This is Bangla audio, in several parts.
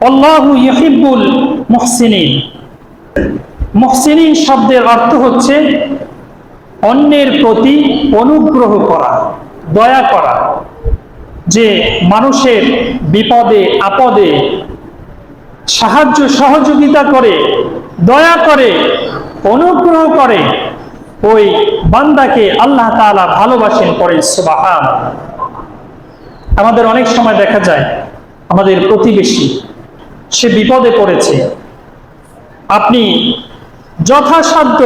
আল্লাহু ইউহিব্বুল মুহসিনিন। মুহসিনিন শব্দের অর্থ হচ্ছে অন্যের প্রতি অনুগ্রহ করা, দয়া করা, যে মানুষের বিপদে আপদে সাহায্য সহযোগিতা করে, দয়া করে, অনুগ্রহ করে, ওই বান্দাকে আল্লাহ তাআলা ভালোবাসেন। পড়েন সুবহানাল্লাহ। আমাদের অনেক সময় দেখা যায় আমাদের প্রতিবেশী সে বিপদে পড়েছে, আপনি যথাসাধ্য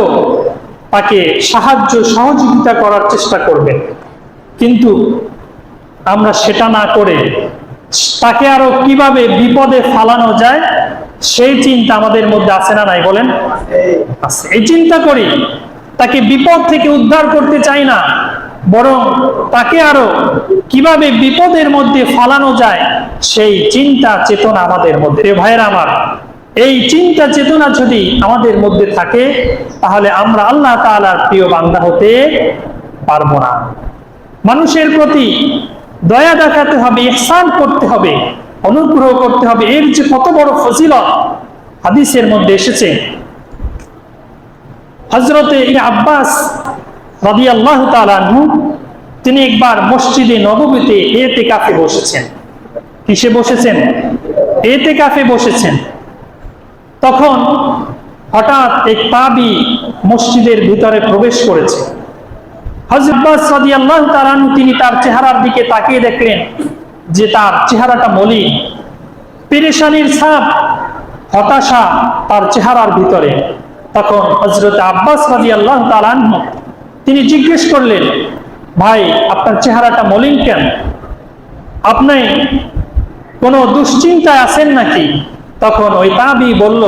তাকে সাহায্য সহযোগিতা করার চেষ্টা করবেন, কিন্তু আমরা সেটা না করে তাকে আরো কিভাবে বিপদে ফালানো যায় সেই চিন্তা আমাদের মধ্যে আছে না নাই বলেন? আছে। এই চিন্তা করি, তাকে বিপদ থেকে উদ্ধার করতে চাই না, বরং তাকে আরো কিভাবে বিপদের মধ্যে ফালানো যায় সেই চিন্তা চেতনা আমাদের মধ্যে। ভাইয়েরা আমার, এই চিন্তা চেতনা যদি আমাদের মধ্যে থাকে তাহলে আমরা আল্লাহ তাআলার প্রিয় বান্দা হতে পারবো না। মানুষের প্রতি দয়া দেখাতে হবে, ইহসান করতে হবে, অনুগ্রহ করতে হবে। এর যে কত বড় ফজিলত হাদিসের মধ্যে এসেছে। হযরতে ইবনে আব্বাস রাদিয়াল্লাহু তাআলা আনহু তিনি একবার মসজিদে নববীতে ইতিকাফে বসেছেন। কিসে বসেছেন? ইতিকাফে বসেছেন। তখন হঠাৎ এক তাবী মসজিদের ভিতরে প্রবেশ করেছে। হযরত আব্বাস রাদিয়াল্লাহু তাআলা আনহু তিনি তার চেহারার দিকে তাকিয়ে দেখলেন যে তার চেহারাটা মলিন, পেরেশানির ছাপ, হতাশা তার চেহারার ভিতরে। তখন হযরত আব্বাস রাদিয়াল্লাহু তাআলা আনহু তিনি জিজ্ঞেস করলেন, ভাই আপনার চেহারাটা মলিন কেন? আপনি কোনো দুশ্চিন্তায় আছেন নাকি? তখন ওই তাবী বলল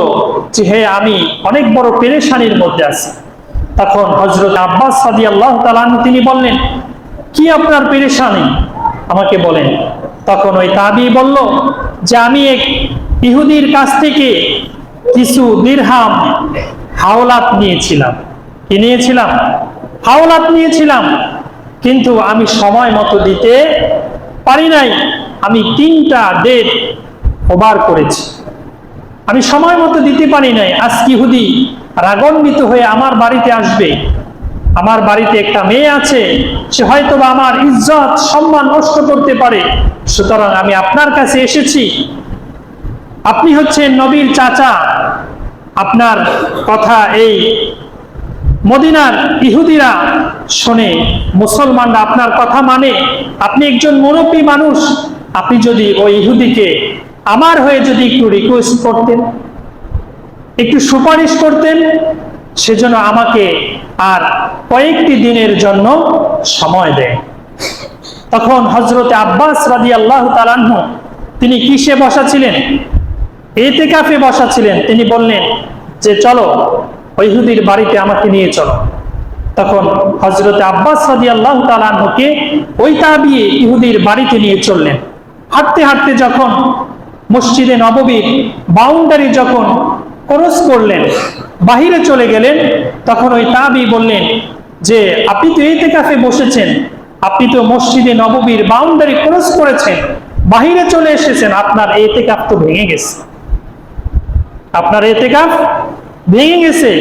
যে হে, আমি অনেক বড় পেরেশানির মধ্যে আছি। তখন হযরত আব্বাস রাদিয়াল্লাহু তাআলা আনহু তিনি বললেন, কি আপনার পেরেশানি আমাকে বলেন। তখন ওই তাবী বলল যে আমি এক ইহুদির কাছ থেকে কিছু দিরহাম হাওলাত নিয়েছিলাম। কি নিয়েছিলাম? হাওলাত নিয়েছিলাম, কিন্তু আমি সময় মতো দিতে পারি নাই। আমি 3টা ডেট ওভার করেছি, আমি সময় মতো দিতে পারি নাই। আজকে ইহুদি রাগান্বিত হয়ে আমার বাড়িতে আসবে, আমার বাড়িতে একটা মেয়ে আছে, সে হয়তোবা আমার ইজ্জত সম্মান নষ্ট করতে পারে। সুতরাং আমি আপনার কাছে এসেছি, আপনি হচ্ছেন নবীর চাচা, আপনার কথা এই মদিনার ইহুদিরা শোনে, মুসলমানরা আপনার কথা মানে, আপনি একজন মুরব্বী মানুষ, আপনি যদি ওই ইহুদিকে আমার হয়ে যদি একটু রিকোয়েস্ট করতেন, একটু সুপারিশ করতেন, সেজন্য আমাকে আর কয়েকটি দিনের জন্য সময় দেয়। তখন হযরতে আব্বাস রাদিয়াল্লাহু তাআলা আনহু তিনি কিসে বসা ছিলেন? ইতিকাফে বসা ছিলেন। তিনি বললেন যে চলো ওই ইহুদির বাড়িতে আমাকে নিয়ে চলো। তখন হযরতে আব্বাস রাদিয়াল্লাহু তাআলা আনহুকে ওই তাবী ইহুদির বাড়িতে নিয়ে চললেন। হাঁটতে হাঁটতে যখন মসজিদে নববীর বাউন্ডারি যখন ক্রস করলেন, বাহিরে চলে গেলেন, তখন ওই তাবী বললেন যে আপনি তো ইতিকাফে বসেছেন, আপনি তো মসজিদে নববীর বাউন্ডারি ক্রস করেছেন, বাহিরে চলে এসেছেন, আপনার ইতিকাফ তো ভেঙে গেছে। আপনার ইতিকাফ ভেঙে গেছে।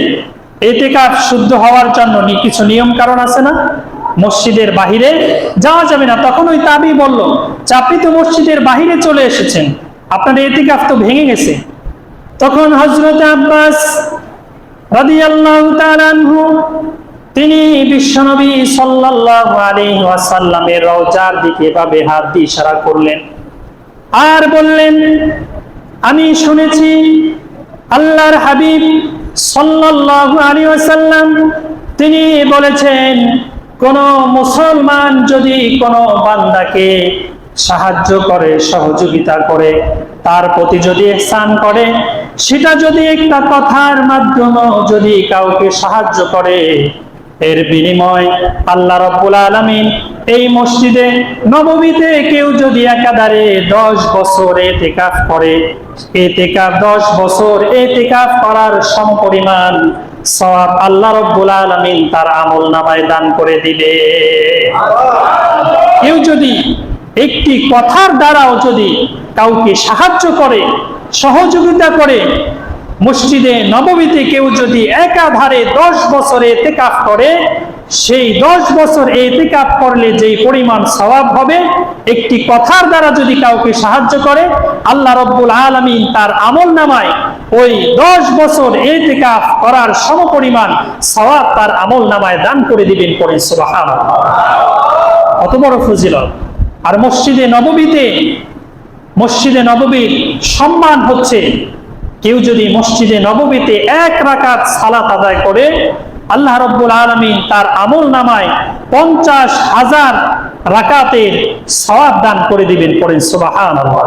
ইতিকাফ শুদ্ধ হওয়ার জন্য কিছু নিয়ম কারণ আছে না? মসজিদের বাহিরে যাওয়া যাবে না। তখন ওই তাবী বলল যে আপনি তো মসজিদের বাহিরে চলে এসেছেন, আপনার ইতিকাফ তো ভেঙে গেছে। তখন হযরত আব্বাস রাদিয়াল্লাহু তাআলা আনহু তিনি বিশ্বনবী সাল্লাল্লাহু আলাইহি ওয়াসাল্লামের রওজার দিকে এভাবে হাত দিয়ে ইশারা করলেন আর বললেন, আমি শুনেছি আল্লাহর হাবিব সাল্লাল্লাহু আলাইহি ওয়াসাল্লাম তিনি বলেছেন, কোন মুসলমান যদি কোন বান্দাকে সাহায্য করে, সহযোগিতা করে, তার প্রতি যদি ইহসান করে, সেটা যদি একটা কথার মাধ্যমে যদি কাউকে সাহায্য করে, এর বিনিময় আল্লাহ রাব্বুল আলামিন এই মসজিদে নববীতে কেউ যদি একাধারে 10 বছর ইতিকাফ করে, ইতিকাফ 10 বছর ইতিকাফ করার সমপরিমাণ সওয়াব আল্লাহ রাব্বুল আলামিন তার আমলনামায় দান করে দিবে। কেউ যদি একটি কথার দ্বারাও যদি কাউকে সাহায্য করে, সহযোগিতা করে মসজিদে নববীতে কেউ যদি একাধারে 10 বছর ইতিকাফ করে, সেই 10 বছর ইতিকাফ করলে যেই পরিমাণ সওয়াব হবে, একটি কথার দ্বারা যদি কাউকে সাহায্য করে, আল্লাহ রাব্বুল আলামিন তার আমলনামায় ওই 10 বছর ইতিকাফ করার সমপরিমাণ সওয়াব তার আমলনামায় দান করে দিবেন। পড়েন সুবহানাল্লাহ। কত বড় ফজিলত! আর মসজিদে নববীর সম্মান হচ্ছে, কেউ যদি মসজিদে নববীতে 1 রাকাত সালাত আদায় করে, আল্লাহ রাব্বুল আলামিন তার আমলনামায় 50,000 রাকাতের সওয়াব দান করে দিবেন। পড়েন সুবহানাল্লাহ।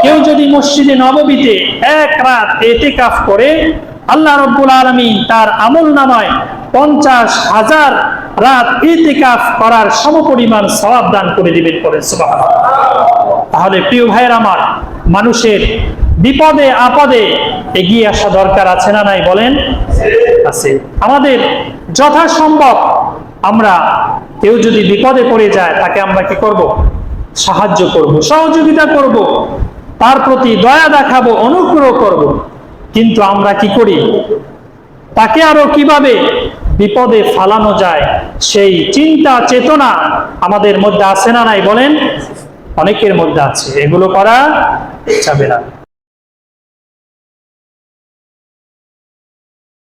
কেউ যদি মসজিদে নববীতে 1 রাত ইতিকাফ করে, আল্লাহ রাব্বুল আলামিন তার আমলনামায় 50,000 রাত ইতিকাফ করার সমপরিমাণ সওয়াব দান করে দিবেন। পড়েন সুবহানাল্লাহ। তাহলে প্রিয় ভাইয়ের আমার, মানুষের বিপদে আপদে এগিয়ে আসা দরকার আছে না নাই বলেন? আছে। আমাদের যথাসম্ভব আমরা, কেউ যদি বিপদে পড়ে যায় তাকে আমরা কি করব? সাহায্য করব, সহযোগিতা করব, তার প্রতি দয়া দেখাবো, অনুগ্রহ করব। কিন্তু আমরা কি করি? তাকে আরো কিভাবে বিপদে ফালানো যায় সেই চিন্তা চেতনা আমাদের মধ্যে আছে না নাই বলেন? অনেকের মধ্যে আছে। এগুলো করা যাবে না।